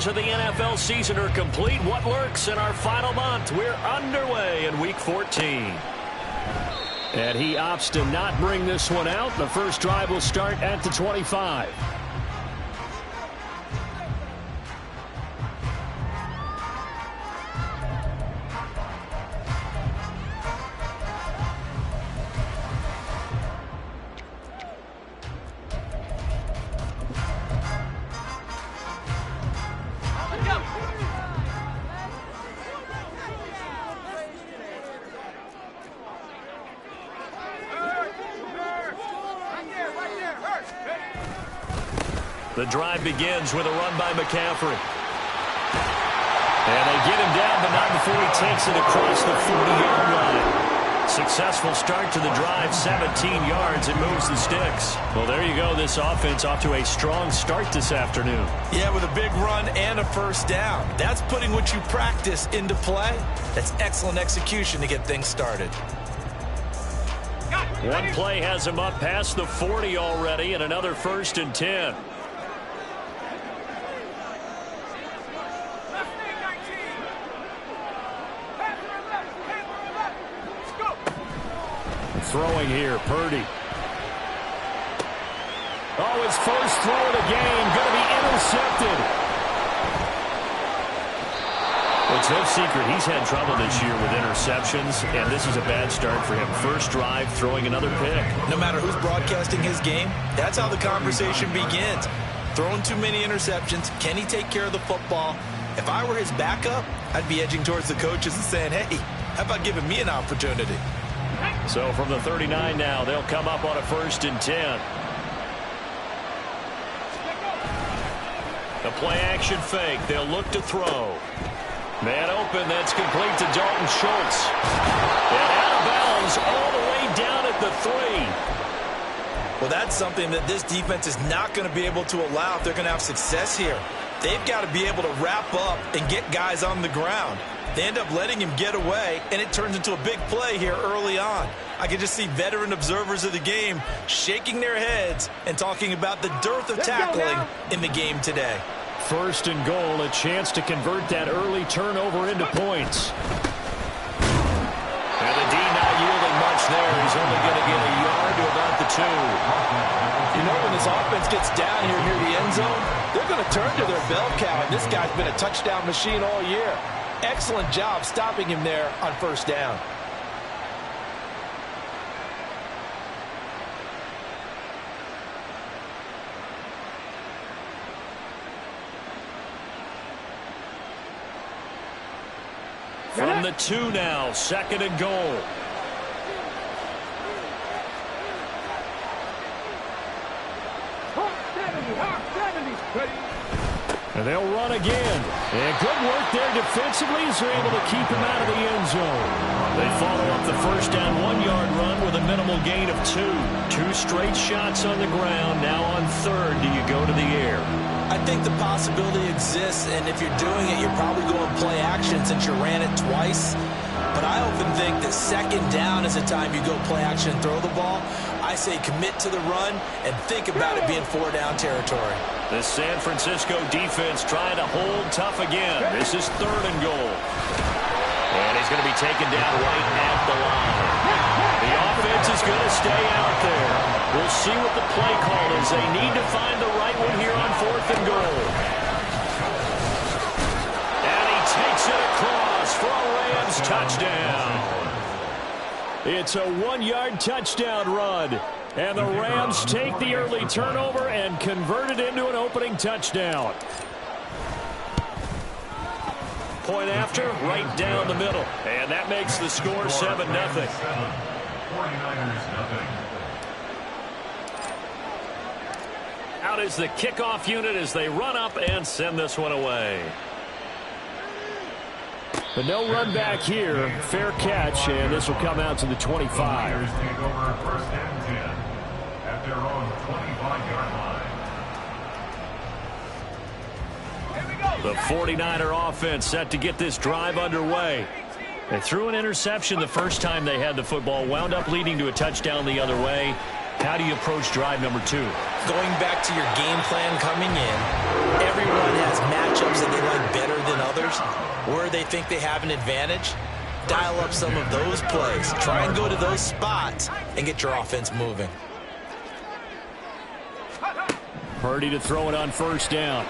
quarters of the NFL season are complete. What lurks in our final month? We're underway in Week 14. And he opts to not bring this one out. The first drive will start at the 25. The drive begins with a run by McCaffrey. And they get him down, but not before he takes it across the 40-yard line. Successful start to the drive, 17 yards. It moves the sticks. Well, there you go. This offense off to a strong start this afternoon. Yeah, with a big run and a first down. That's putting what you practice into play. That's excellent execution to get things started. One play has him up past the 40 already, and another 1st and 10. Throwing here, Purdy. Oh, his first throw of the game, going to be intercepted. It's no secret he's had trouble this year with interceptions, and this is a bad start for him. First drive, throwing another pick. No matter who's broadcasting his game, that's how the conversation begins. Throwing too many interceptions, can he take care of the football? If I were his backup, I'd be edging towards the coaches and saying, hey, how about giving me an opportunity? So from the 39 now, they'll come up on a 1st and 10. The play-action fake. They'll look to throw. Man open. That's complete to Dalton Schultz. And out of bounds all the way down at the 3. Well, that's something that this defense is not going to be able to allow if they're going to have success here. They've got to be able to wrap up and get guys on the ground. They end up letting him get away, and it turns into a big play here early on. I can just see veteran observers of the game shaking their heads and talking about the dearth of tackling in the game today. 1st and goal, a chance to convert that early turnover into points. And the D not yielding much there. He's only going to get a yard to about the 2. You know, when this offense gets down here near the end zone, they're going to turn to their bell cow, and this guy's been a touchdown machine all year. Excellent job stopping him there on 1st down. From the 2 now, 2nd and goal. And they'll run again. And good work there defensively as they're able to keep him out of the end zone. They follow up the 1st down 1-yard run with a minimal gain of 2. 2 straight shots on the ground. Now on 3rd, do you go to the air? I think the possibility exists, and if you're doing it, you're probably going play action since you ran it twice. But I often think that 2nd down is the time you go play action and throw the ball. I say commit to the run and think about it being 4-down territory. The San Francisco defense trying to hold tough again. This is 3rd and goal. And he's going to be taken down right at the line. The offense is going to stay out there. We'll see what the play call is. They need to find the right one here on 4th and goal. And he takes it across for a Rams touchdown. It's a 1-yard touchdown run. And the Rams take the early turnover and convert it into an opening touchdown. Point after, right down the middle. And that makes the score 7-0. 49ers nothing. Out is the kickoff unit as they run up and send this one away. But no run back here. Fair catch, and this will come out to the 25. Take over 1st and 10 at their own 25-yard line. The 49er offense set to get this drive underway. They threw an interception the first time they had the football, wound up leading to a touchdown the other way. How do you approach drive number 2? Going back to your game plan coming in, everyone has matchups that they like better than others. Where they think they have an advantage, dial up some of those plays. Try and go to those spots and get your offense moving. Purdy to throw it on first down.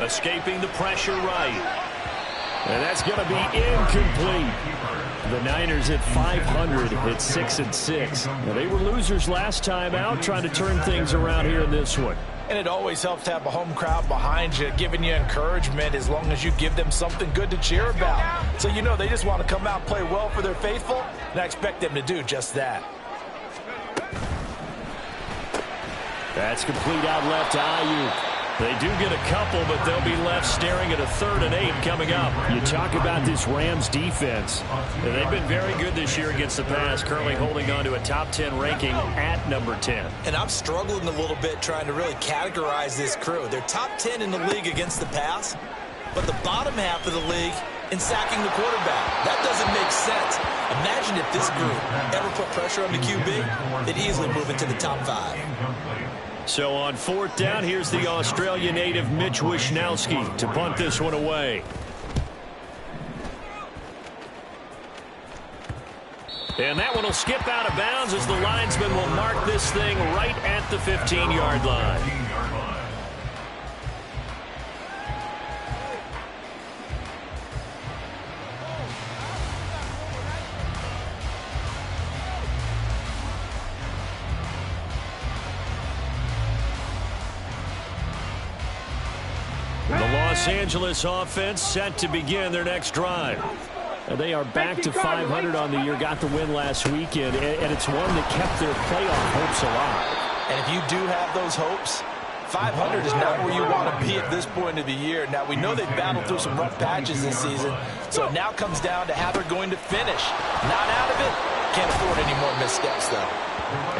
Escaping the pressure right. And that's going to be incomplete. The Niners at 500 at 6-6. Now, they were losers last time out, trying to turn things around here in this one. And it always helps to have a home crowd behind you, giving you encouragement as long as you give them something good to cheer about. So you know they just want to come out and play well for their faithful, and I expect them to do just that. That's complete out left to Ayuk. They do get a couple, but they'll be left staring at a 3rd and 8 coming up. You talk about this Rams defense. And they've been very good this year against the pass, currently holding on to a top 10 ranking at number 10. And I'm struggling a little bit trying to really categorize this crew. They're top 10 in the league against the pass, but the bottom half of the league in sacking the quarterback. That doesn't make sense. Imagine if this group ever put pressure on the QB, they'd easily move into the top 5. So on 4th down, here's the Australia native Mitch Wishnowsky to punt this one away. And that one will skip out of bounds as the linesman will mark this thing right at the 15-yard line. Los Angeles offense set to begin their next drive. They are back to 500 on the year, got the win last weekend, and it's one that kept their playoff hopes alive. And if you do have those hopes, 500 is not where you want to be at this point of the year. Now, we know they've battled through some rough patches this season, so it now comes down to how they're going to finish. Not out of it. Can't afford any more missteps, though.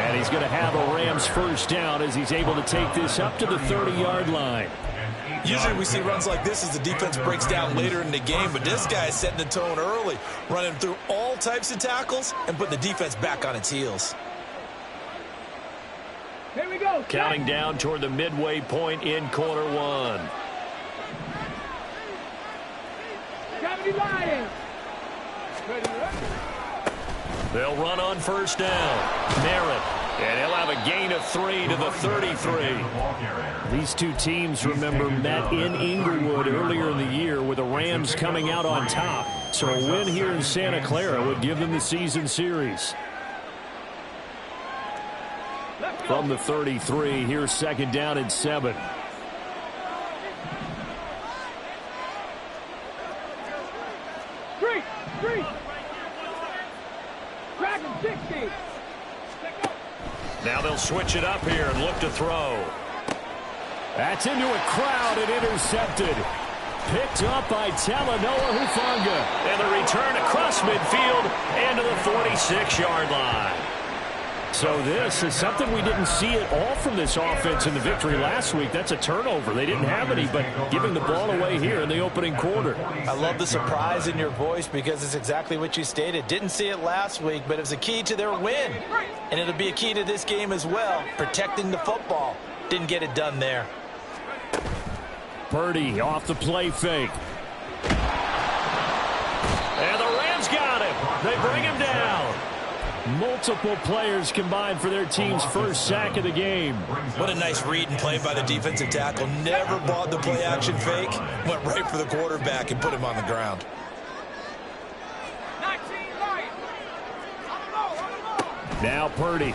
And he's going to have a Rams first down as he's able to take this up to the 30-yard line. Usually we see runs like this as the defense breaks down later in the game, but this guy is setting the tone early, running through all types of tackles and putting the defense back on its heels. Here we go. Counting down toward the midway point in quarter one. They'll run on first down. Merritt. And he'll have a gain of 3 to the 33. These two teams, remember, met in Inglewood earlier in the year with the Rams coming out on top. So a win here in Santa Clara would give them the season series. From the 33, here's 2nd down and 7. Three. Crack him, 60. Now they'll switch it up here and look to throw. That's into a crowd and intercepted. Picked up by Talanoa Hufanga. And the return across midfield and to the 46-yard line. So this is something we didn't see at all from this offense in the victory last week. That's a turnover. They didn't have any, but giving the ball away here in the opening quarter. I love the surprise in your voice because it's exactly what you stated. Didn't see it last week, but it was a key to their win. And it'll be a key to this game as well, protecting the football. Didn't get it done there. Purdy off the play fake. And the Rams got him. They bring him down. Multiple players combined for their team's first sack of the game. What a nice read and play by the defensive tackle. Never bought the play-action fake. Went right for the quarterback and put him on the ground. Now Purdy.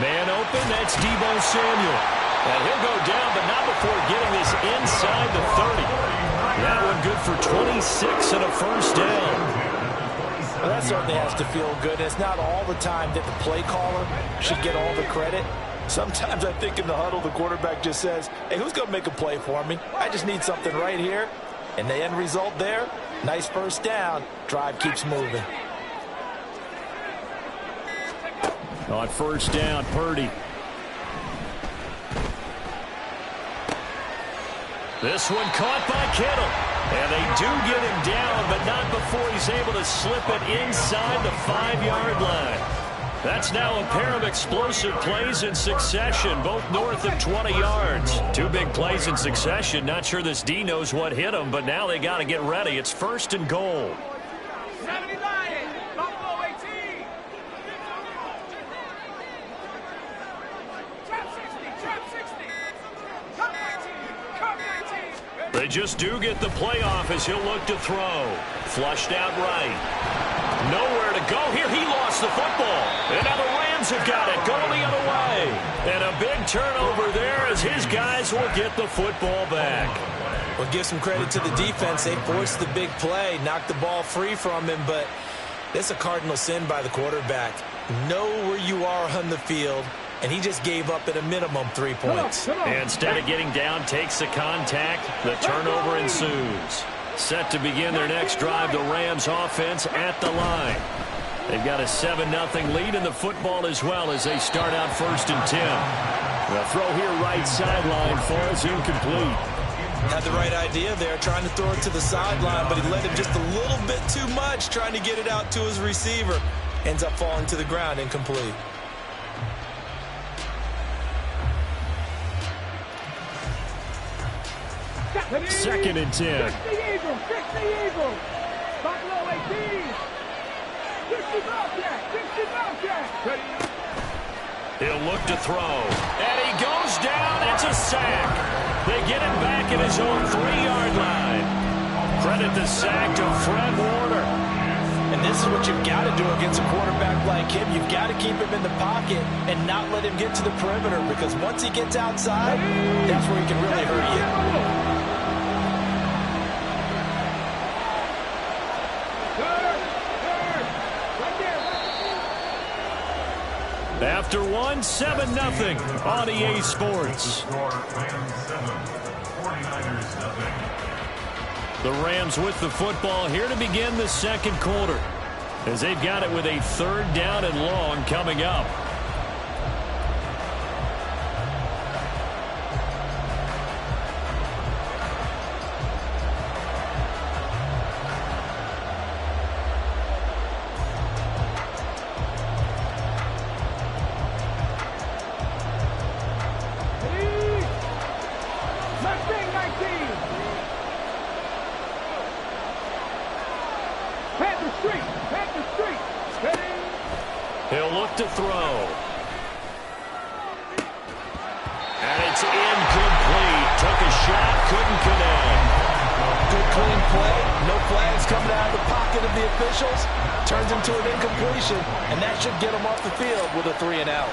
Man open, that's Deebo Samuel. And he'll go down, but not before getting this inside the 30. That one good for 26 and a first down. Well, that certainly has to feel good. It's not all the time that the play caller should get all the credit. Sometimes I think in the huddle, the quarterback just says, hey, who's going to make a play for me? I just need something right here. And the end result there, nice first down. Drive keeps moving. On first down, Purdy. This one caught by Kittle. And they do get him down, but not before he's able to slip it inside the 5-yard line. That's now a pair of explosive plays in succession, both north of 20 yards. Two big plays in succession. Not sure this D knows what hit them, but now they got to get ready. It's 1st and goal. 79, Buffalo 18. Trap 60, Cup 19, Cup 19. They just do get the playoff as he'll look to throw. Flushed out right. Nowhere to go here. He lost the football. And now the Rams have got it. Going the other way. And a big turnover there as his guys will get the football back. Well, give some credit to the defense. They forced the big play, knocked the ball free from him, but it's a cardinal sin by the quarterback. Know where you are on the field, and he just gave up at a minimum 3 points. And instead of getting down, takes the contact. The turnover ensues. Set to begin their next drive, the Rams offense at the line. They've got a 7-0 lead in the football as well as they start out 1st and 10. The throw here right sideline falls incomplete. Had the right idea there, trying to throw it to the sideline, but he let him just a little bit too much, trying to get it out to his receiver. Ends up falling to the ground, incomplete. Second and 10. 60 Eagles. Buffalo 18. 60 Bobcat. He'll look to throw. And he goes down. It's a sack. They get him back at his own 3-yard line. Credit the sack to Fred Warner. And this is what you've got to do against a quarterback like him. You've got to keep him in the pocket and not let him get to the perimeter, because once he gets outside, that's where he can really hurt you. After one, 7-0 on EA Sports. The Rams with the football here to begin the second quarter, as they've got it with a 3rd down and long coming up. He'll look to throw. And it's incomplete. Took a shot, couldn't connect. Good clean play. No flags coming out of the pocket of the officials. Turns into an incompletion, and that should get them off the field with a 3-and-out.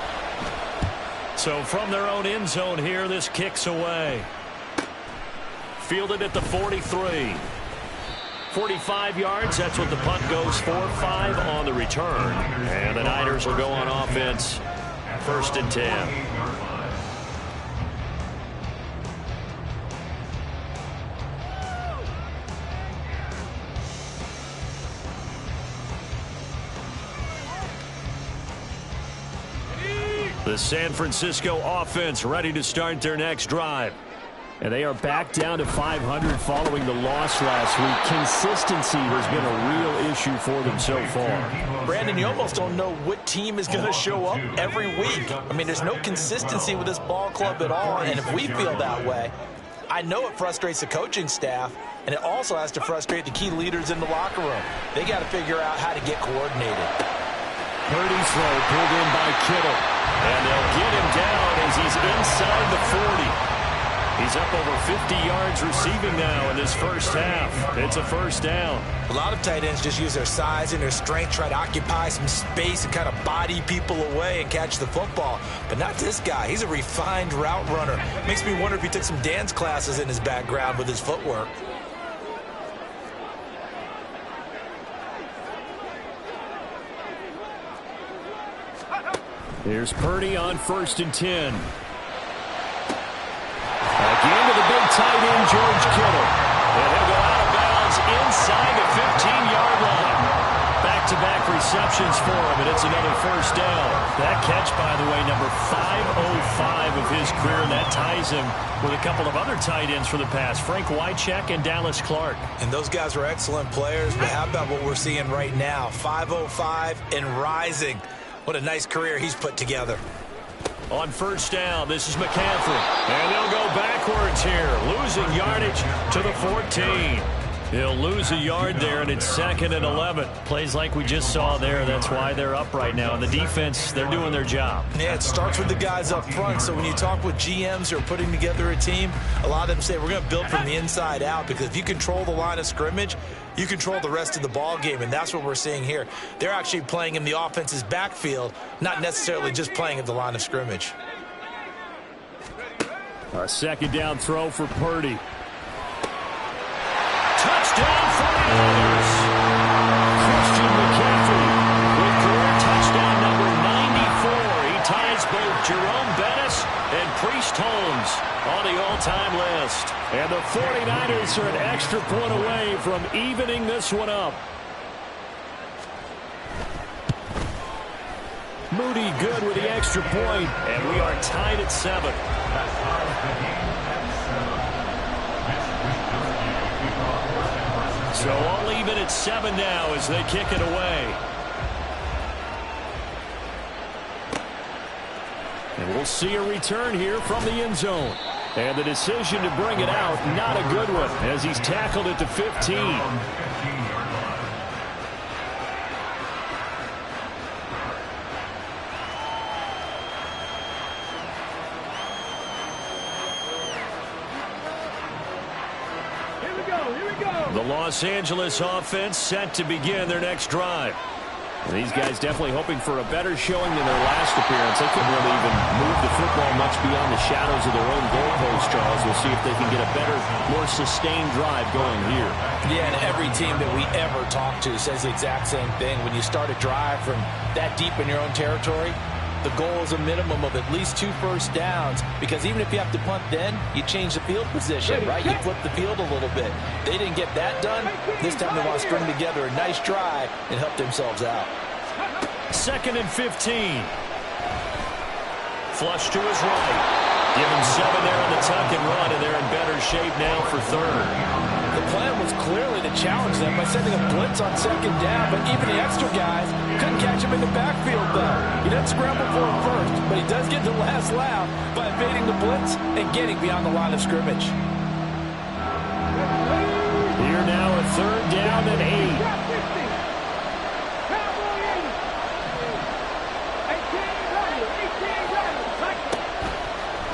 So from their own end zone here, this kicks away. Fielded at the 43. 45 yards, that's what the punt goes for. 5 on the return. And the Niners will go on offense. 1st and 10. The San Francisco offense ready to start their next drive. And they are back down to 500 following the loss last week. Consistency has been a real issue for them so far. Brandon, you almost don't know what team is going to show up every week. I mean, there's no consistency with this ball club at all, and if we feel that way, I know it frustrates the coaching staff, and it also has to frustrate the key leaders in the locker room. They got to figure out how to get coordinated. Purdy's throw pulled in by Kittle, and they'll get him down as he's inside the 40. He's up over 50 yards receiving now in this first half. It's a 1st down. A lot of tight ends just use their size and their strength, try to occupy some space and kind of body people away and catch the football. But not this guy. He's a refined route runner. Makes me wonder if he took some dance classes in his background with his footwork. Here's Purdy on 1st and 10. Again to the big tight end, George Kittle. And he'll go out of bounds inside the 15-yard line. Back-to-back receptions for him, and it's another 1st down. That catch, by the way, number 505 of his career, and that ties him with a couple of other tight ends for the past, Frank Wycheck and Dallas Clark. And those guys were excellent players, but how about what we're seeing right now? 505 and rising. What a nice career he's put together. On first down, this is McCaffrey. And they'll go backwards here, losing yardage to the 14. He'll lose a yard there, and it's 2nd and 11. Plays like we just saw there. That's why they're up right now. And the defense, they're doing their job. Yeah, it starts with the guys up front. So when you talk with GMs who are putting together a team, a lot of them say we're going to build from the inside out, because if you control the line of scrimmage, you control the rest of the ball game, and that's what we're seeing here. They're actually playing in the offense's backfield, not necessarily just playing at the line of scrimmage. A 2nd down throw for Purdy. Touchdown 49ers. Christian McCaffrey with career touchdown number 94. He ties both Jerome Bettis and Priest Holmes on the all-time list. And the 49ers are an extra point away from evening this one up. Moody good with the extra point, and we are tied at 7. So all even at 7 now as they kick it away. And we'll see a return here from the end zone. And the decision to bring it out, not a good one, as he's tackled at the 15. The Los Angeles offense set to begin their next drive. And these guys definitely hoping for a better showing than their last appearance. They couldn't really even move the football much beyond the shadows of their own goalpost, Charles. We'll see if they can get a better, more sustained drive going here. Yeah, and every team that we ever talk to says the exact same thing. When you start a drive from that deep in your own territory, the goal is a minimum of at least 2 first downs, because even if you have to punt then, you change the field position, right? You flip the field a little bit. They didn't get that done. This time they want to string together a nice drive and help themselves out. 2nd and 15. Flush to his right. Give him 7 there on the tuck and run, and they're in better shape now for 3rd. The plan was clearly to challenge them by sending a blitz on 2nd down, but even the extra guys couldn't catch him in the backfield, though. He doesn't scramble for him first, but he does get the last laugh by evading the blitz and getting beyond the line of scrimmage. Here now a 3rd down and 8.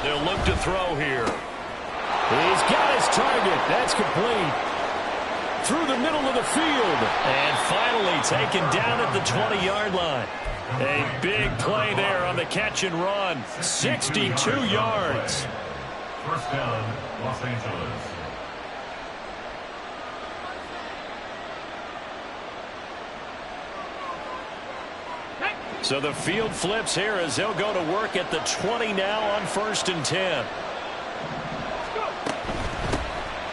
They'll look to throw here. He's got his target. That's complete. Through the middle of the field. And finally taken down at the 20-yard line. A big play there on the catch and run. 62 yards. First down, Los Angeles. So the field flips here as they'll go to work at the 20 now on 1st and 10.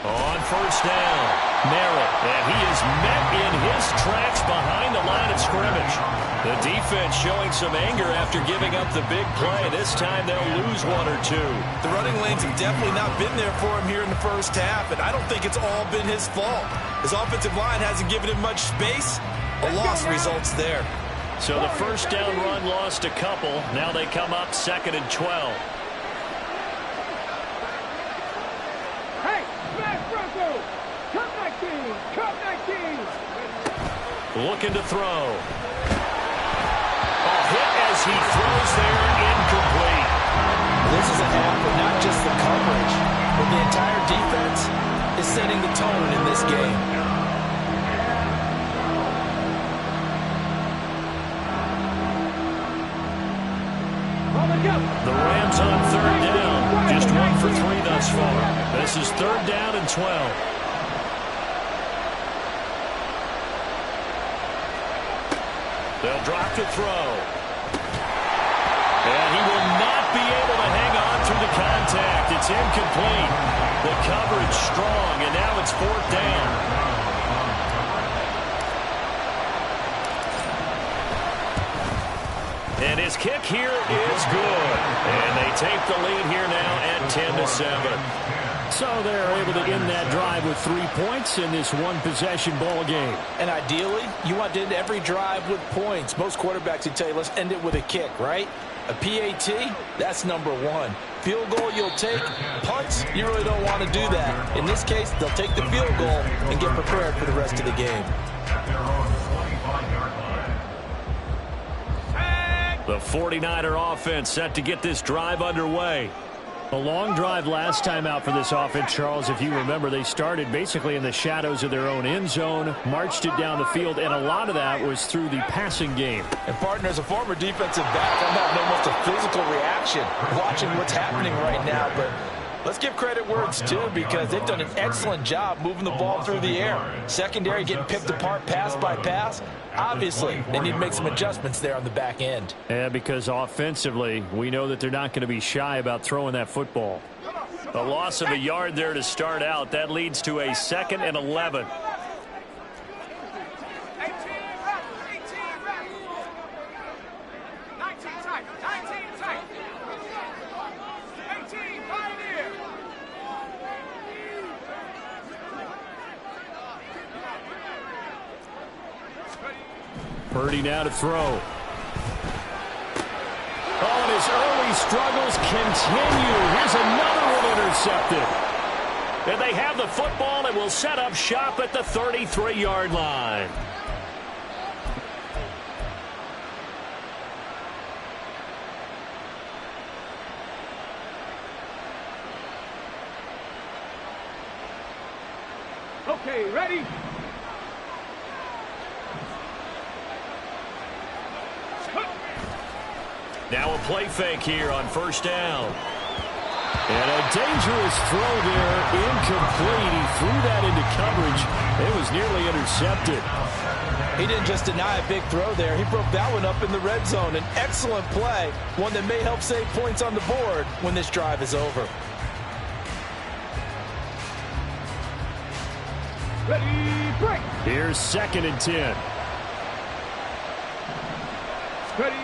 On first down, Merritt, and he is met in his tracks behind the line of scrimmage. The defense showing some anger after giving up the big play. This time they'll lose 1 or 2. The running lanes have definitely not been there for him here in the first half, and I don't think it's all been his fault. His offensive line hasn't given him much space. A loss results there. So the first down run lost a couple. Now they come up 2nd and 12. Hey, smash Bronco! Cup 19! Cup 19! Looking to throw. A hit as he throws there, incomplete. This is a half where not just the coverage, but the entire defense is setting the tone in this game. The Rams on 3rd down. Just 1 for 3 thus far. This is 3rd down and 12. They'll drop to throw. And he will not be able to hang on through the contact. It's incomplete. The coverage strong, and now it's 4th down. And his kick here is good. And they take the lead here now at 10-7. So they're able to end that drive with 3 points in this one-possession ball game. And ideally, you want to end every drive with points. Most quarterbacks would tell you, let's end it with a kick, right? A PAT, that's number one. Field goal you'll take. Punts, you really don't want to do that. In this case, they'll take the field goal and get prepared for the rest of the game. The 49er offense set to get this drive underway. A long drive last time out for this offense, Charles. If you remember, they started basically in the shadows of their own end zone, marched it down the field, and a lot of that was through the passing game. And, partner, as a former defensive back, I'm having almost a physical reaction watching what's happening right now. But let's give credit where it's due, because they've done an excellent job moving the ball through the air. Secondary getting picked apart pass by pass. Obviously, they need to make some adjustments there on the back end. Yeah, because offensively, we know that they're not going to be shy about throwing that football. A loss of a yard there to start out. That leads to a 2nd and 11. Purdy now to throw. Oh, and his early struggles continue. Here's another one intercepted. And they have the football and will set up shop at the 33-yard line. Okay, ready? Now a play fake here on 1st down. And a dangerous throw there, incomplete. He threw that into coverage. It was nearly intercepted. He didn't just deny a big throw there. He broke that one up in the red zone. An excellent play, one that may help save points on the board when this drive is over. Ready, break. Here's 2nd and 10. Ready.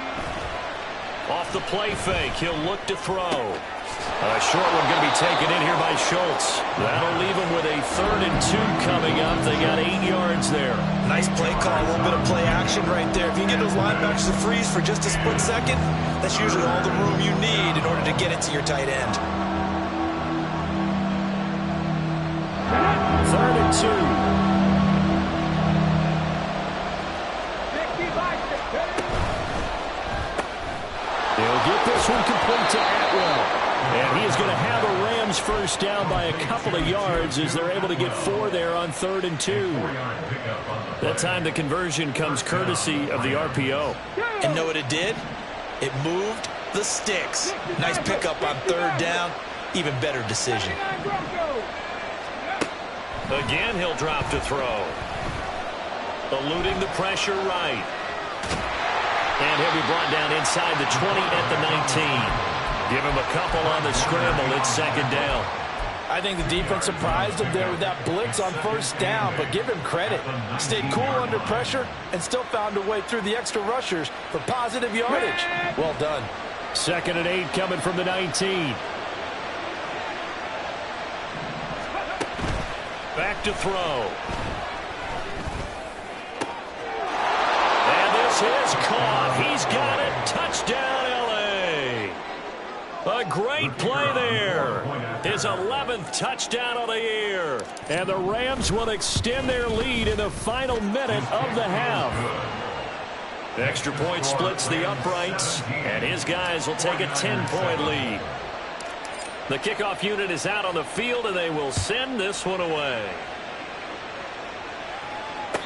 Off the play fake, he'll look to throw. A short one going to be taken in here by Schultz. That'll leave him with a 3rd and 2 coming up. They got 8 yards there. Nice play call, a little bit of play action right there. If you can get those linebackers to freeze for just a split second, that's usually all the room you need in order to get it to your tight end. 3rd and 2. He'll get this one complete to Atwell. And he is going to have a Rams 1st down by a couple of yards as they're able to get 4 there on 3rd and 2. That time the conversion comes courtesy of the RPO. And know what it did? It moved the sticks. Nice pickup on 3rd down. Even better decision. Again, he'll drop to throw. Eluding the pressure right. And he'll be brought down inside the 20 at the 19. Give him a couple on the scramble. It's 2nd down. I think the defense surprised him there with that blitz on 1st down, but give him credit. Stayed cool under pressure and still found a way through the extra rushers for positive yardage. Well done. 2nd and 8 coming from the 19. Back to throw. And this is caught. He's got it. Touchdown, L.A. A great play there. His 11th touchdown of the year. And the Rams will extend their lead in the final minute of the half. The extra point splits the uprights, and his guys will take a 10-point lead. The kickoff unit is out on the field, and they will send this one away.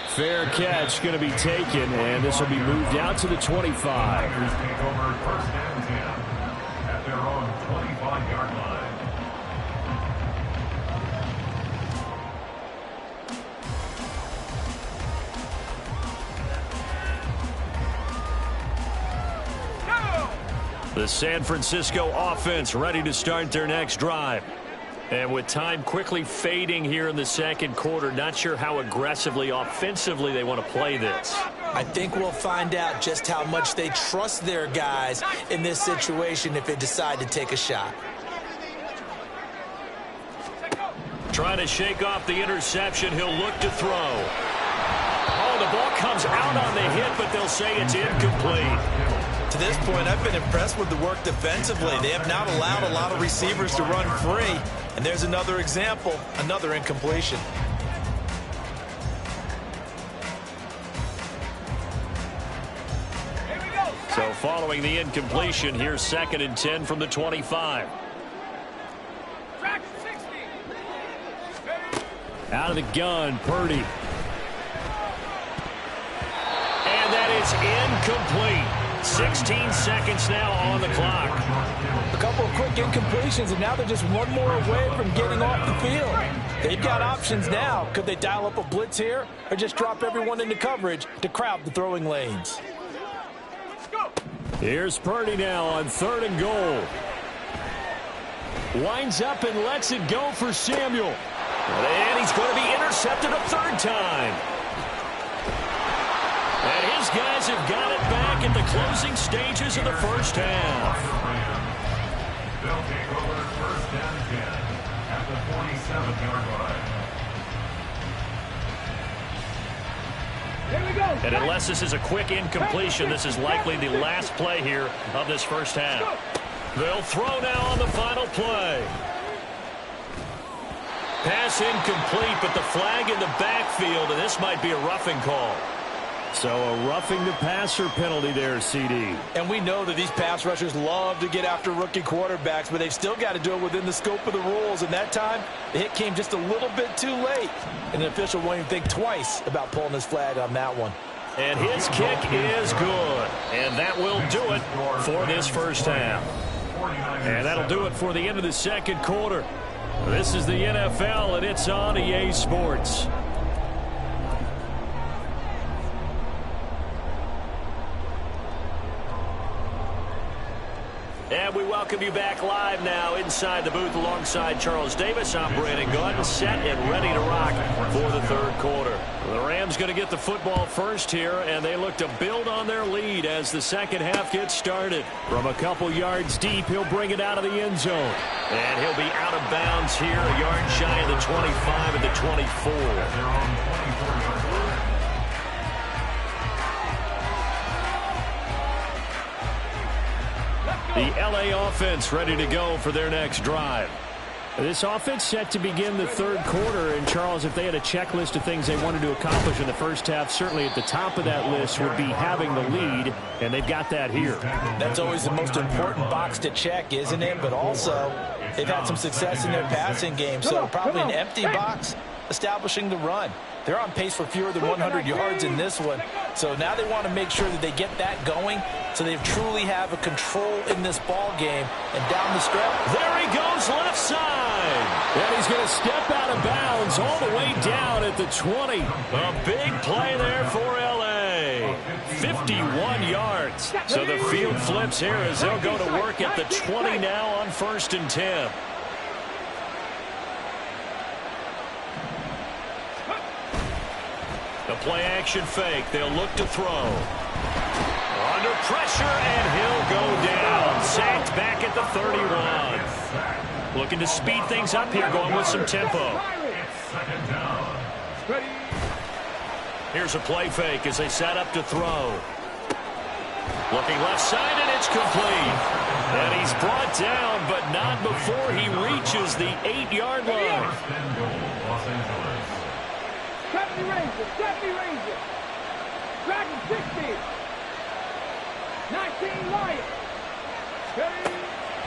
Fair catch going to be taken, and this will be moved out to the 25. Take over 1st and 10 at their own 25-yard line. The San Francisco offense ready to start their next drive. And with time quickly fading here in the 2nd quarter, not sure how aggressively, offensively they want to play this. I think we'll find out just how much they trust their guys in this situation if they decide to take a shot. Trying to shake off the interception. He'll look to throw. Oh, the ball comes out on the hit, but they'll say it's incomplete. To this point, I've been impressed with the work defensively. They have not allowed a lot of receivers to run free. And there's another example, another incompletion. So following the incompletion, here's 2nd and 10 from the 25. Out of the gun, Purdy. And that is incomplete. 16 seconds now on the clock. A couple of quick incompletions, and now they're just one more away from getting off the field. They've got options now. Could they dial up a blitz here or just drop everyone into coverage to crowd the throwing lanes? Here's Purdy now on 3rd and goal. Winds up and lets it go for Samuel. And he's going to be intercepted a 3rd time. And his guys have got it back at the closing stages of the first half. They'll take over 1st and 10 at the 47-yard line. Here we go. And unless this is a quick incompletion, this is likely the last play here of this first half. They'll throw now on the final play. Pass incomplete, but the flag in the backfield, and this might be a roughing call. So a roughing the passer penalty there, CD. And we know that these pass rushers love to get after rookie quarterbacks, but they've still got to do it within the scope of the rules. And that time, the hit came just a little bit too late. And the official won't even think twice about pulling his flag on that one. And his kick is good. And that will do it for this first half. And that'll do it for the end of the second quarter. This is the NFL, and it's on EA Sports. And we welcome you back live now inside the booth alongside Charles Davis. I'm Brandon Gunn, set and ready to rock for the third quarter. The Rams going to get the football first here, and they look to build on their lead as the second half gets started. From a couple yards deep, he'll bring it out of the end zone. And he'll be out of bounds here, a yard shy of the 25 and the 24. The LA offense ready to go for their next drive. This offense set to begin the third quarter. And, Charles, if they had a checklist of things they wanted to accomplish in the first half, certainly at the top of that list would be having the lead, and they've got that here. That's always the most important box to check, isn't it? But also, they've had some success in their passing game, so probably an empty box establishing the run. They're on pace for fewer than 100 yards in this one. So now they want to make sure that they get that going so they truly have a control in this ball game. And down the stretch, there he goes left side. And he's going to step out of bounds all the way down at the 20. A big play there for L.A. 51 yards. So the field flips here as they'll go to work at the 20 now on 1st and 10. The play-action fake. They'll look to throw. Under pressure, and he'll go down. Sacked back at the 31. Looking to speed things up here, going with some tempo. Here's a play fake as they set up to throw. Looking left side, and it's complete. And he's brought down, but not before he reaches the 8-yard line. 70 Rangers, 70 Rangers. Dragon 60. 19 Lions.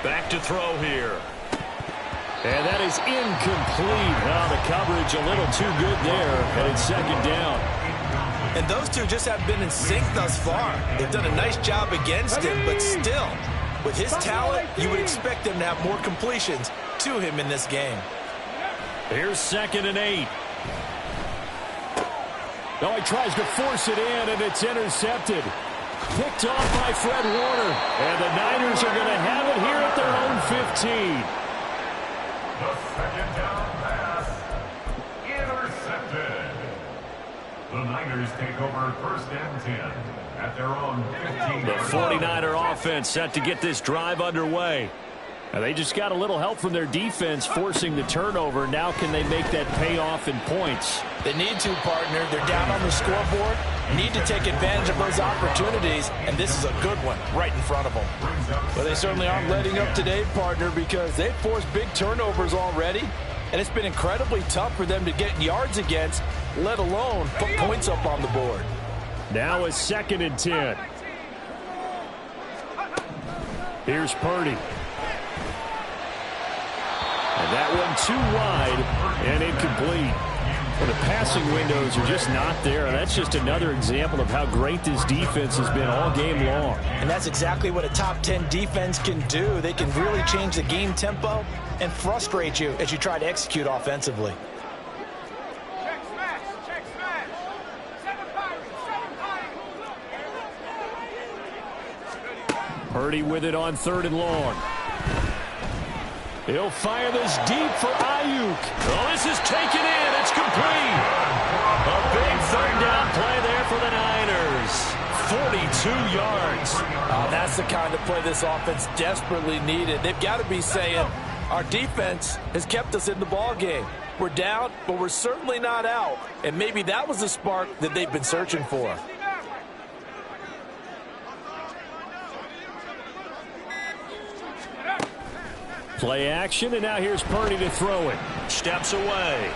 Back to throw here. And that is incomplete. Oh, the coverage a little too good there, and it's 2nd down. And those two just have been in sync thus far. They've done a nice job against him, but still, with his talent, you would expect him to have more completions to him in this game. Here's 2nd and 8. No, he tries to force it in, and it's intercepted. Picked off by Fred Warner. And the Niners are going to have it here at their own 15. The 2nd down pass. Intercepted. The Niners take over 1st and 10 at their own 15. The 49er offense set to get this drive underway. Now they just got a little help from their defense forcing the turnover. Now can they make that pay off in points? They need to, partner. They're down on the scoreboard. Need to take advantage of those opportunities, and this is a good one right in front of them. But they certainly aren't letting up today, partner, because they've forced big turnovers already, and it's been incredibly tough for them to get yards against, let alone put points up on the board. Now a 2nd and 10. Here's Purdy. And that one too wide and incomplete. Well, the passing windows are just not there. And that's just another example of how great this defense has been all game long. And that's exactly what a top 10 defense can do. They can really change the game tempo and frustrate you as you try to execute offensively. Check smash. Check smash. 7 Pirates. Purdy with it on 3rd and long. He'll fire this deep for Ayuk. Oh, this is taken in. It's complete. A big 3rd down play there for the Niners. 42 yards. That's the kind of play this offense desperately needed. They've got to be saying, our defense has kept us in the ball game. We're down, but we're certainly not out. And maybe that was the spark that they've been searching for. Play action, and now here's Purdy to throw it. Steps away.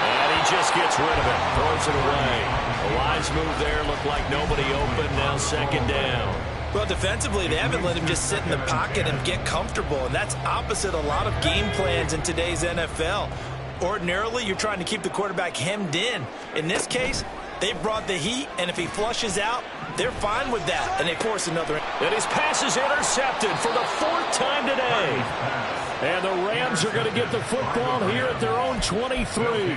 And he just gets rid of it. Throws it away. A wise move there. Looked like nobody open. Now 2nd down. Well, defensively, they haven't let him just sit in the pocket and get comfortable, and that's opposite a lot of game plans in today's NFL. Ordinarily, you're trying to keep the quarterback hemmed in. In this case, they brought the heat, and if he flushes out, they're fine with that, and they force another. And his pass is intercepted for the 4th time today. And the Rams are going to get the football here at their own 23.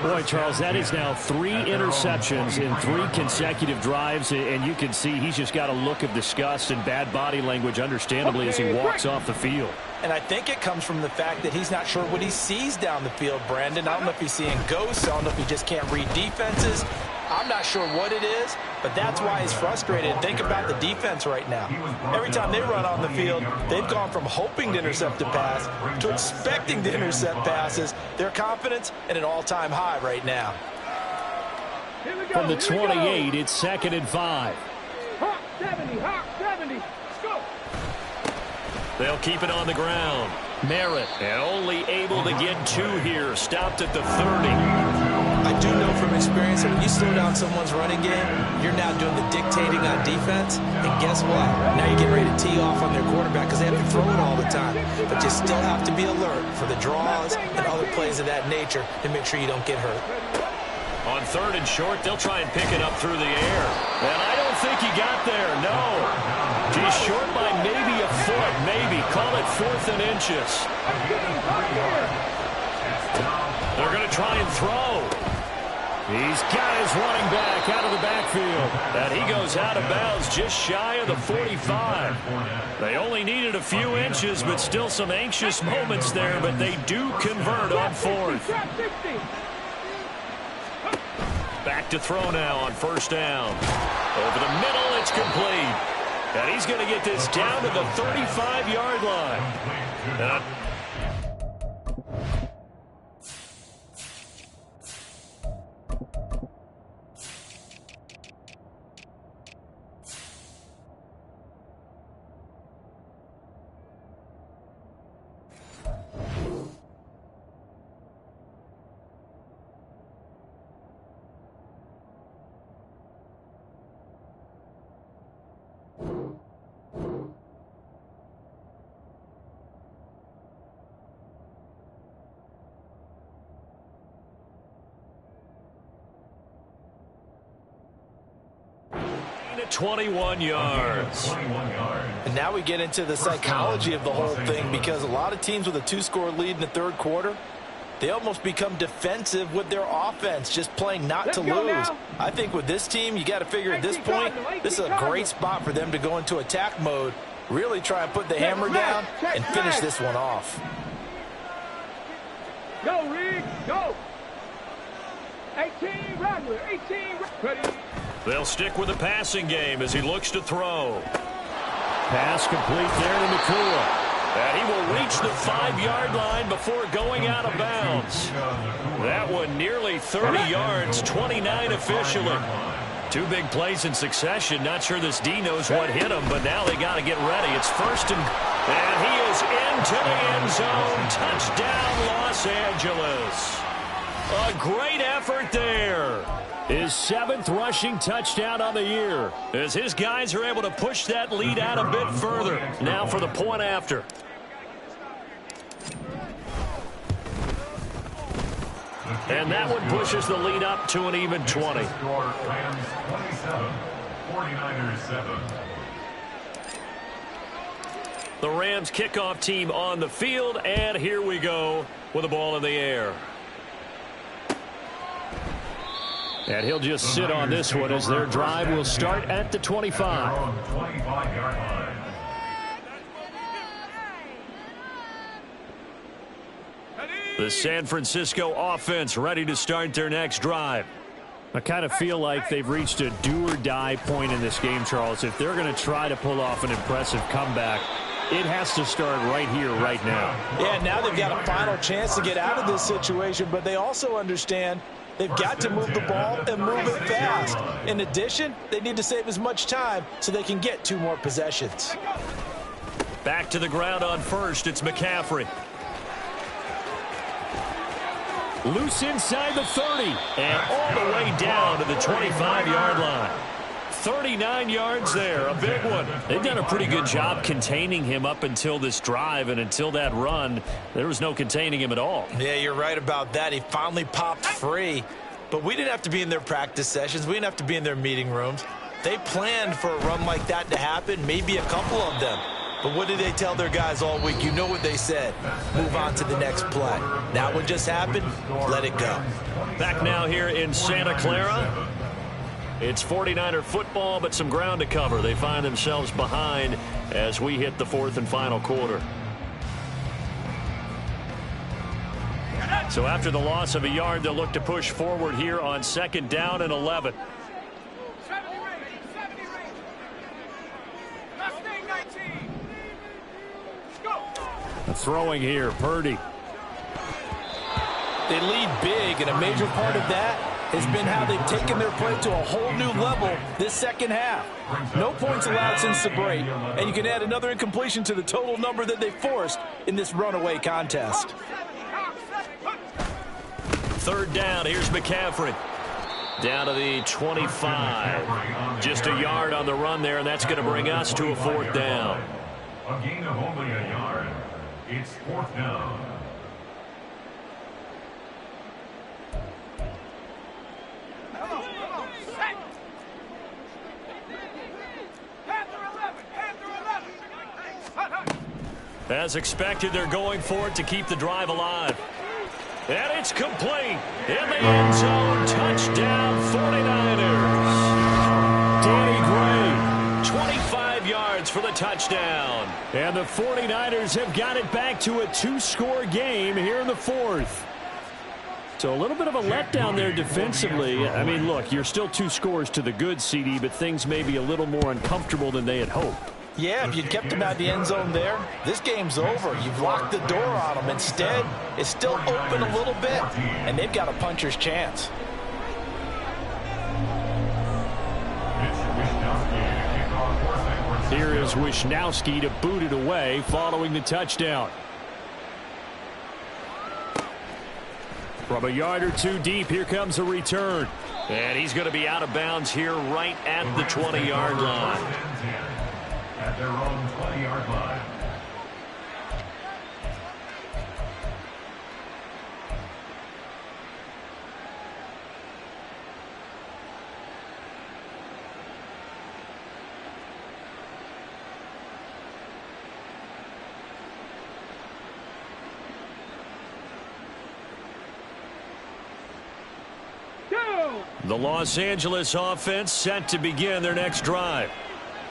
Boy, Charles, that is now 3 interceptions in 3 consecutive drives, and you can see he's just got a look of disgust and bad body language, understandably, as he walks off the field. And I think it comes from the fact that he's not sure what he sees down the field, Brandon. I don't know if he's seeing ghosts. I don't know if he just can't read defenses. I'm not sure what it is, but that's why he's frustrated. Think about the defense right now. Every time they run on the field, they've gone from hoping to intercept a pass to expecting to intercept passes. Their confidence at an all-time high right now. From the 28, it's 2nd and 5. Hawk 70. Hawk 70. Let's go. They'll keep it on the ground. Merritt, and only able to get 2 here. Stopped at the 30. I do know from experience that when you slow down someone's running game, you're now doing the dictating on defense. And guess what? Now you're getting ready to tee off on their quarterback because they have to throw it all the time. But you still have to be alert for the draws and other plays of that nature to make sure you don't get hurt. On 3rd and short, they'll try and pick it up through the air. And I don't think he got there, no. He's short by maybe a foot, maybe. Call it 4th and inches. They're going to try and throw. He's got his running back out of the backfield. And he goes out of bounds just shy of the 45. They only needed a few inches, but still some anxious moments there. But they do convert on 4th. Back to throw now on 1st down. Over the middle, it's complete. And he's going to get this down to the 35-yard line. at 21 yards. And now we get into the psychology of the whole thing, because a lot of teams with a two-score lead in the third quarter, they almost become defensive with their offense, just playing not to lose. I think with this team, you got to figure at this point, this is a great spot for them to go into attack mode, really try and put the hammer down and finish this one off. Go, Reed, go. 18, Ragler, 18, ready. They'll stick with the passing game as he looks to throw. Pass complete there to Nakua. And he will reach the 5-yard line before going out of bounds. That one nearly 30 yards, 29 officially. 2 big plays in succession. Not sure this D knows what hit him, but now they got to get ready. It's first and he is into the end zone. Touchdown, Los Angeles. A great effort there. His 7th rushing touchdown on the year, as his guys are able to push that lead out a bit further. Now for the point after. And that one pushes the lead up to an even 20. 49ers 7. The Rams kickoff team on the field, and here we go with the ball in the air. And he'll just sit on this one as their drive will start at the 25. 25-yard line. The San Francisco offense ready to start their next drive. I kind of feel like they've reached a do-or-die point in this game, Charles. If they're going to try to pull off an impressive comeback, it has to start right here, right now. Yeah, now they've got a final chance to get out of this situation, but they also understand they've got to move the ball and move it fast. In addition, they need to save as much time so they can get 2 more possessions. Back to the ground on first. It's McCaffrey. Loose inside the 30. And all the way down to the 25-yard line. 39 yards there, a big one. They've done a pretty good job containing him up until this drive, and until that run, there was no containing him at all. Yeah, you're right about that. He finally popped free. But we didn't have to be in their practice sessions. We didn't have to be in their meeting rooms. They planned for a run like that to happen, maybe a couple of them. But what did they tell their guys all week? You know what they said. Move on to the next play. Now what just happened? Let it go. Back now here in Santa Clara. It's 49er football, but some ground to cover. They find themselves behind as we hit the 4th and final quarter. So after the loss of a yard, they'll look to push forward here on 2nd down and 11. Throwing here, Purdy. They lead big, and a major part of that has been how they've taken their play to a whole new level this second half. No points allowed since the break, and you can add another incompletion to the total number that they forced in this runaway contest. 3rd down, here's McCaffrey. Down to the 25. Just a yard on the run there, and that's going to bring us to a 4th down. A gain of only a yard. It's 4th down. As expected, they're going for it to keep the drive alive. And it's complete. In the end zone, touchdown 49ers. Danny Gray, 25 yards for the touchdown. And the 49ers have got it back to a 2-score game here in the 4th. So a little bit of a letdown there defensively. I mean, look, you're still 2 scores to the good, CD, but things may be a little more uncomfortable than they had hoped. Yeah, if you'd kept them out of the end zone there, this game's over. You've locked the door on them. Instead, it's still open a little bit, and they've got a puncher's chance. Here is Wisnowski to boot it away following the touchdown. From a yard or 2 deep, here comes a return. And he's going to be out of bounds here right at the 20-yard line. At their own 20-yard line. The Los Angeles offense set to begin their next drive.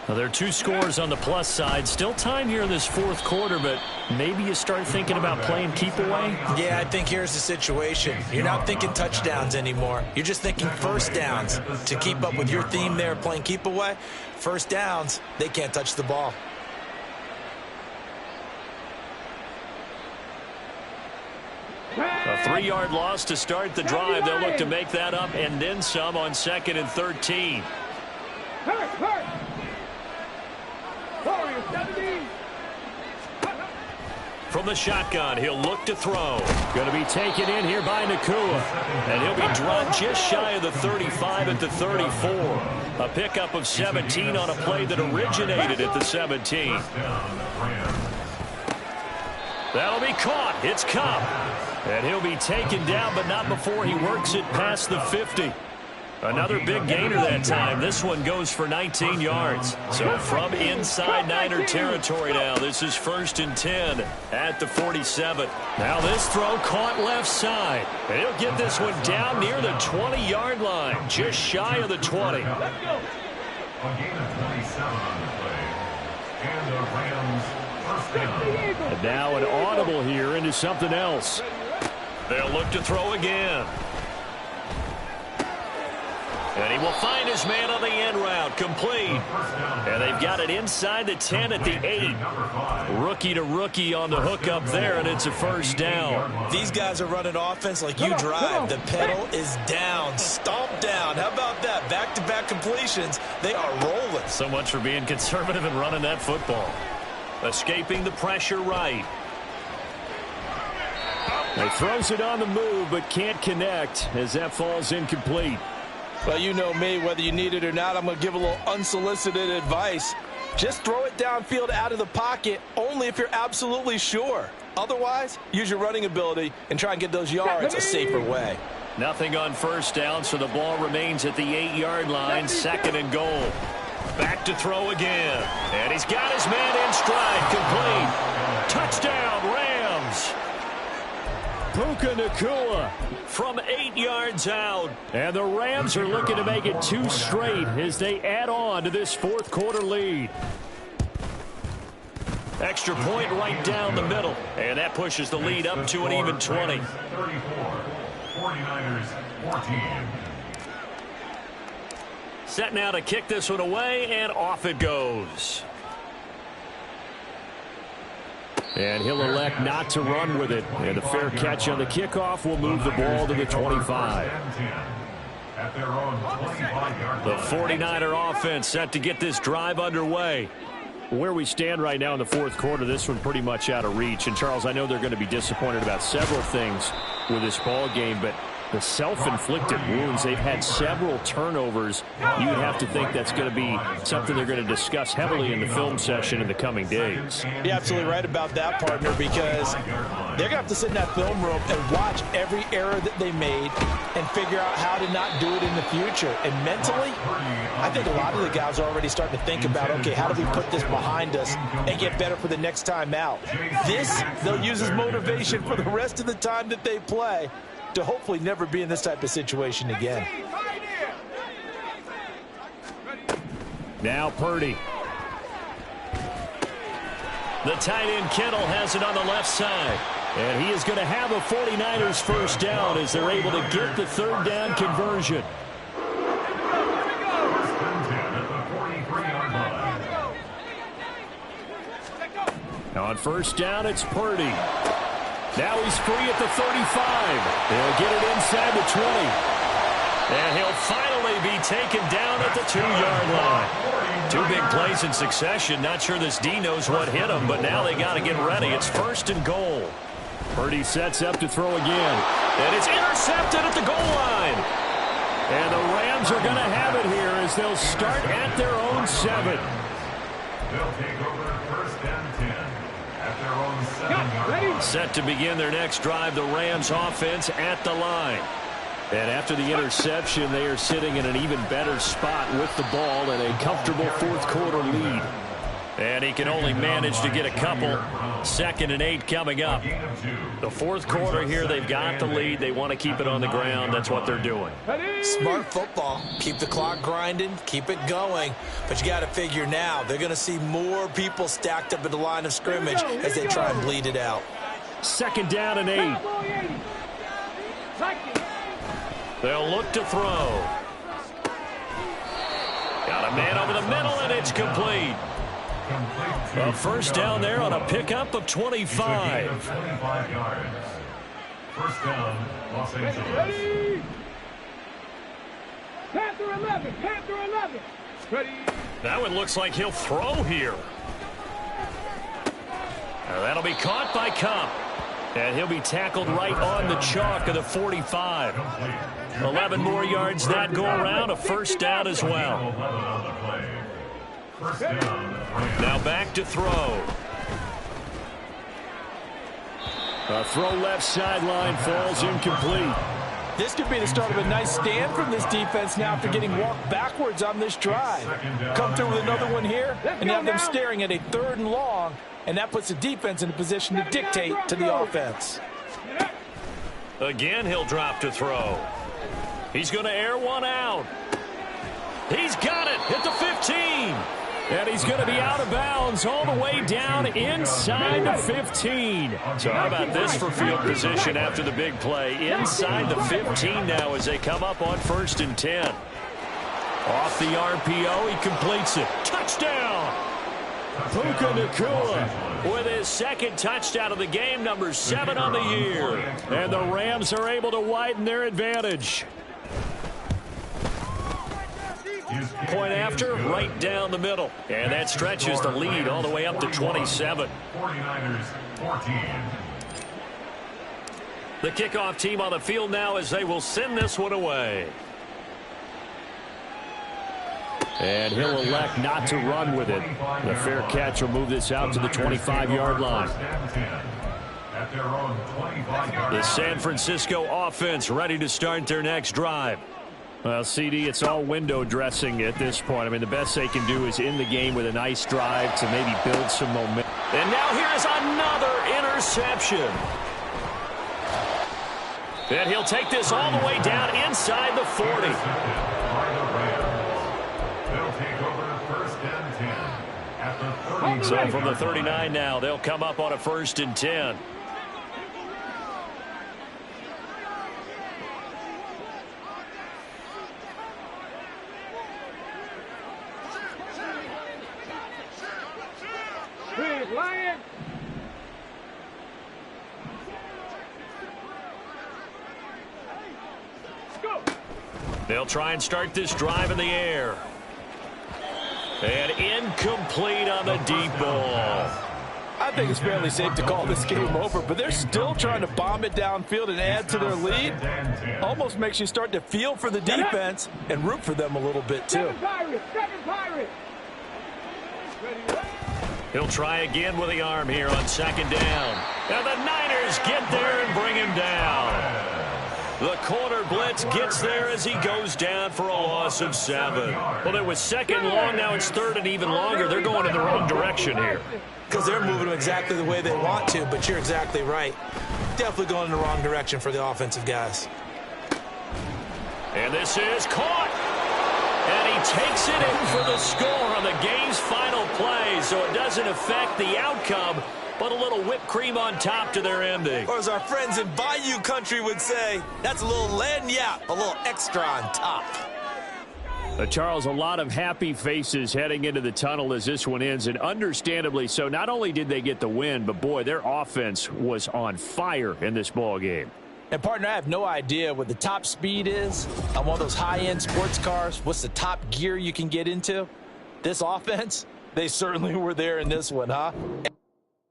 Now, there are 2 scores on the plus side. Still time here in this 4th quarter, but maybe you start thinking about playing keep away. Yeah, I think here's the situation. You're not thinking touchdowns anymore. You're just thinking first downs. To keep up with your theme there, playing keep away, first downs, they can't touch the ball. 3-yard loss to start the drive. They'll look to make that up and then some on 2nd and 13. From the shotgun, he'll look to throw. Going to be taken in here by Nakua. And he'll be dropped just shy of the 35 at the 34. A pickup of 17 on a play that originated at the 17. That'll be caught. It's Cup. And he'll be taken down, but not before he works it past the 50. Another big gainer that time. This one goes for 19 yards. So from inside Niner territory now, this is 1st and 10 at the 47. Now this throw caught left side. And he'll get this one down near the 20-yard line, just shy of the 20. A gain of 27 on the play. And the Rams first down. And now an audible here into something else. They'll look to throw again. And he will find his man on the end route, complete. And they've got it inside the 10 at the 8. Rookie to rookie on the hook up there, and it's a 1st down. These guys are running offense like you drive. The pedal is down, stomp down. How about that? Back-to-back completions. They are rolling. So much for being conservative and running that football. Escaping the pressure right. He throws it on the move, but can't connect as that falls incomplete. Well, you know me, whether you need it or not, I'm going to give a little unsolicited advice. Just throw it downfield out of the pocket only if you're absolutely sure. Otherwise, use your running ability and try and get those yards a safer way. Nothing on 1st down, so the ball remains at the 8-yard line, 2nd and goal. Back to throw again. And he's got his man in stride, complete. Touchdown, Rams. Puka Nakua from 8 yards out. And the Rams are looking to make it 2 straight as they add on to this 4th quarter lead. Extra point right down the middle. And that pushes the lead up to an even 20. 34. 49ers 14. Set now to kick this one away, and off it goes. And he'll elect not to run with it. And a fair catch on the kickoff will move the ball to the 25. The 49er offense set to get this drive underway. Where we stand right now in the 4th quarter, this one pretty much out of reach. And, Charles, I know they're going to be disappointed about several things with this ball game, but the self-inflicted wounds, they've had several turnovers. You would have to think that's going to be something they're going to discuss heavily in the film session in the coming days. You're absolutely right about that, partner, because they're going to have to sit in that film room and watch every error that they made and figure out how to not do it in the future. And mentally, I think a lot of the guys are already starting to think about, okay, how do we put this behind us and get better for the next time out? This, they'll use as motivation for the rest of the time that they play to hopefully never be in this type of situation again. Now Purdy. The tight end Kittle has it on the left side. And he is going to have a 49ers 1st down as they're able to get the 3rd down conversion. On 1st down, it's Purdy. Now he's free at the 35. They'll get it inside the 20. And he'll finally be taken down at the 2-yard line. 2 big plays in succession. Not sure this D knows what hit him, but now they got to get ready. It's 1st and goal. Purdy sets up to throw again. And it's intercepted at the goal line. And the Rams are going to have it here as they'll start at their own 7. They'll take over 1st and 10 at their own 7-yard line. Set to begin their next drive, the Rams offense at the line. And after the interception, they are sitting in an even better spot with the ball and a comfortable 4th quarter lead. And he can only manage to get a couple. 2nd and 8 coming up. The 4th quarter here, they've got the lead. They want to keep it on the ground. That's what they're doing. Smart football. Keep the clock grinding. Keep it going. But you got to figure now, they're going to see more people stacked up at the line of scrimmage as they try and bleed it out. 2nd down and 8. They'll look to throw. Got a man over the middle, and it's complete. A 1st down there on a pickup of 25. First down, Los Angeles. Ready? Panther 11. Panther 11. Ready? That one looks like he'll throw here. Now that'll be caught by Cup. And he'll be tackled right on the chalk of the 45. 11 more yards that go around, a first down as well. Now back to throw. A throw left sideline falls incomplete. This could be the start of a nice stand from this defense now after getting walked backwards on this drive. Come through with another one here, and you have them staring at a 3rd and long, and that puts the defense in a position to dictate to the offense. Again, he'll drop to throw. He's going to air one out. He's got it at the 15. And he's going to be out of bounds all the way down inside the 15. So how about this for field position after the big play? Inside the 15 now as they come up on 1st and 10. Off the RPO, he completes it. Touchdown! Puka Nacua with his 2nd touchdown of the game, number 7 on the year. And the Rams are able to widen their advantage. Point after, right down the middle. And that stretches the lead all the way up to 27. 49ers 14. The kickoff team on the field now as they will send this one away. And he'll elect not to run with it. The fair catch will move this out to the 25-yard line. The San Francisco offense ready to start their next drive. Well, CD, it's all window dressing at this point. I mean, the best they can do is end the game with a nice drive to maybe build some momentum. And now here's another interception. And he'll take this all the way down inside the 40. So from the 39 now, they'll come up on a 1st and 10. Big Lion. Go. They'll try and start this drive in the air. And incomplete on the deep ball. I think it's fairly safe to call this game over, but they're still trying to bomb it downfield and add to their lead. Almost makes you start to feel for the defense and root for them a little bit, too. 7 Pirates. 7 Pirates. He'll try again with the arm here on 2nd down. And the Niners get there and bring him down. The corner blitz gets there as he goes down for a loss of 7. Well, it was 2nd long. Now it's 3rd and even longer. They're going in the wrong direction here. Because they're moving them exactly the way they want to, but you're exactly right. Definitely going in the wrong direction for the offensive guys. And this is caught. And he takes it in for the score on the game's final play, so it doesn't affect the outcome, but a little whipped cream on top to their ending. Or as our friends in Bayou Country would say, that's a little lagniappe, a little extra on top. Charles, a lot of happy faces heading into the tunnel as this one ends, and understandably so. Not only did they get the win, but, boy, their offense was on fire in this ball game. And, partner, I have no idea what the top speed is on one of those high-end sports cars. What's the top gear you can get into? This offense, they certainly were there in this one, huh?